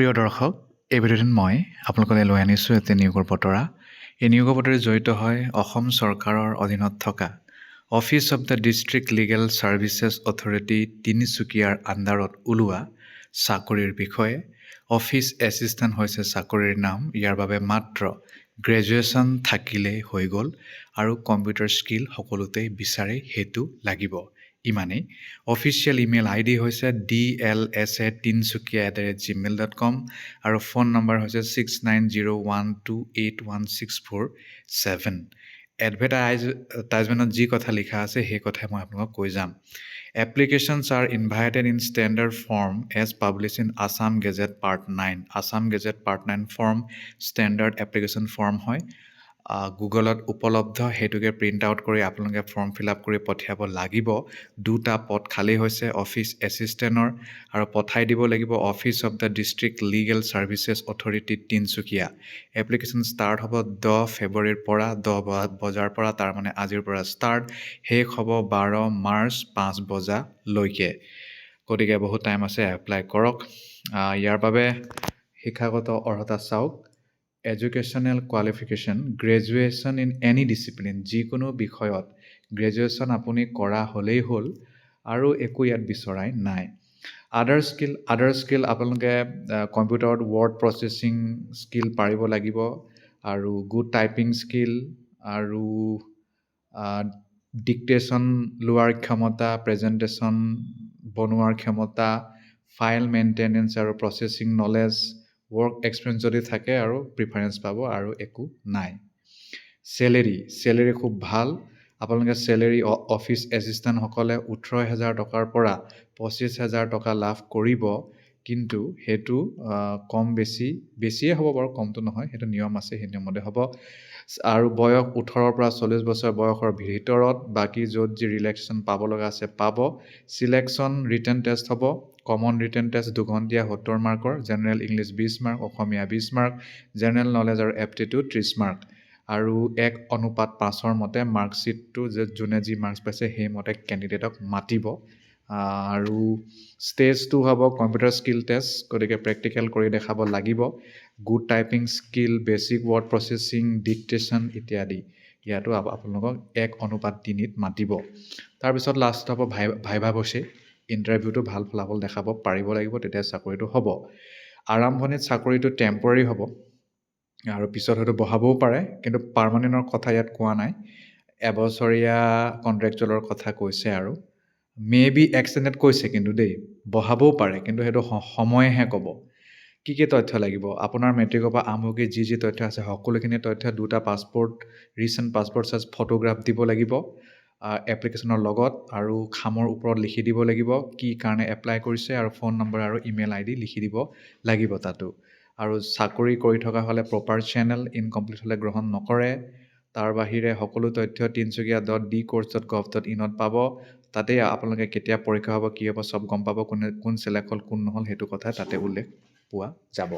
প্ৰিয় দৰ্শক, এই ভিডিঅ'টোত মই আপোনালোকলৈ লৈ আনিছোঁ এটি নিয়োগৰ বতৰা। এই নিয়োগৰ বতৰা জড়িত হয় অসম চৰকাৰৰ অধীনত থকা office of the district legal services authority তিনিচুকীয়াৰ আণ্ডাৰত ওলোৱা চাকৰিৰ বিষয়ে। অফিচ এছিষ্টেণ্ট হৈছে চাকৰিৰ নাম। ইয়াৰ বাবে মাত্ৰ গ্ৰেজুৱেশ্যন থাকিলেই হৈ গ'ল আৰু কম্পিউটাৰ স্কিল সকলোতেই বিচাৰে সেইটো লাগিব। ইমানেই। অফিচিয়েল ইমেইল আইডি হৈছে dlsa3sukia@gmail.com আৰু ফোন নম্বৰ হৈছে 6901281647। এডভাৰটাইজমেণ্টত যি কথা লিখা আছে সেই কথাই মই আপোনালোকক কৈ যাম। Applications are invited in standard form as publish in Assam gazette part 9। Assam gazette part 9 form standard application form হয়। গুগলত উপলব্ধ, সেইটোকে প্ৰিণ্ট আউট কৰি আপোনালোকে ফৰ্ম ফিল আপ কৰি পঠিয়াব লাগিব। দুটা পদ খালী হৈছে অফিচ এছিষ্টেণ্টৰ, আৰু পঠাই দিব লাগিব office of the district legal services authority Tinsukia. Application start হ'ব 10 ফেব্ৰুৱাৰীৰ পৰা, 10 বজাৰ পৰা, তাৰ মানে আজিৰ পৰা ষ্টাৰ্ট, শেষ হ'ব 12 মাৰ্চ 5 বজালৈকে। গতিকে বহুত টাইম আছে, এপ্লাই কৰক। ইয়াৰ বাবে শিক্ষাগত অৰ্হতা চাওক। Educational qualification graduation in any discipline, যিকোনো বিষয়ত গ্ৰেজুৱেশ্যন আপুনি কৰা হ'লেই হ'ল আৰু একো ইয়াত বিচৰাই নাই। আদাৰ স্কিল আপোনালোকে কম্পিউটাৰত ৱৰ্ড প্ৰচেছিং স্কিল পাৰিব লাগিব, আৰু গুড টাইপিং স্কিল, আৰু ডিক্টেশ্যন লোৱাৰ ক্ষমতা, প্ৰেজেণ্টেশ্যন বনোৱাৰ ক্ষমতা, ফাইল মেইনটেনেঞ্চ আৰু প্ৰচেছিং নলেজ, ৱৰ্ক এক্সপিৰিয়েঞ্চ যদি থাকে আৰু প্ৰিফাৰেঞ্চ পাব, আৰু একো নাই। চেলেৰি খুব ভাল। আপোনালোকে চেলেৰি অফিচ এছিষ্টেণ্টসকলে 18,000 টকাৰ পৰা 25,000 টকা লাভ কৰিব, কিন্তু সেইটো কম বেছিয়ে হ'ব বাৰু, কমটো নহয়, সেইটো নিয়ম আছে, সেই নিয়মতে হ'ব। আৰু বয়স 18 পৰা 40 বছৰ বয়সৰ ভিতৰত, বাকী য'ত যি ৰিলেক্সেশ্যন পাব লগা আছে পাব। চিলেকশ্যন ৰিটেন টেষ্ট হ'ব। কমন ৰিটেন টেষ্ট 2 ঘণ্টীয়া 70 মাৰ্কৰ, general English 20 mark, Asomiya 20 mark, general knowledge আৰু এপ্টিটিউড 30 মাৰ্ক, আৰু 1:5 মতে মাৰ্কশ্বিটটো যোনে যি মাৰ্কছ পাইছে সেইমতে কেণ্ডিডেটক মাতিব। আৰু ষ্টেজ 2 হ'ব কম্পিউটাৰ স্কিল টেষ্ট, গতিকে প্ৰেক্টিকেল কৰি দেখাব লাগিব। Good typing skill, basic word processing, dictation ইত্যাদি। ইয়াতো আপোনালোকক 1:3 মাতিব। তাৰপিছত লাষ্ট হ'ব ভাইভা বসে। ইণ্টাৰভিউটো ভাল ফলাফল দেখাব পাৰিব লাগিব, তেতিয়া চাকৰিটো হ'ব। আৰম্ভণিত চাকৰিটো টেম্পৰাৰী হ'ব, আৰু পিছত হয়তো বঢ়াবও পাৰে, কিন্তু পাৰ্মানেণ্টৰ কথা ইয়াত কোৱা নাই। এবছৰীয়া কণ্ট্ৰেকচুৱেলৰ কথা কৈছে, আৰু মে বি এক্সটেণ্ডেড কৈছে কিন্তু দেই, বঢ়াবও পাৰে, কিন্তু সেইটো সময়েহে ক'ব। কি তথ্য লাগিব? আপোনাৰ মেট্ৰিকৰ পৰা আৰম্ভ কৰি যি তথ্য আছে সকলোখিনি তথ্য, 2টা passport, recent passport size photograph দিব লাগিব এপ্লিকেশ্যনৰ লগত, আৰু খামৰ ওপৰত লিখি দিব লাগিব কি কাৰণে এপ্লাই কৰিছে, আৰু ফোন নম্বৰ আৰু ইমেইল আইডি লিখি দিব লাগিব তাতো। আৰু চাকৰি কৰি থকা হ'লে প্ৰপাৰ চেনেল, ইনকমপ্লিট হ'লে গ্ৰহণ নকৰে। তাৰ বাহিৰে সকলো তথ্য tinsukkia.dcourse.gov.in পাব। তাতেই আপোনালোকে কেতিয়া পৰীক্ষা হ'ব, কি হ'ব, চব গম পাব। কোন চিলেক্ট হ'ল, কোন নহ'ল, সেইটো কথা তাতে উল্লেখ পোৱা যাব।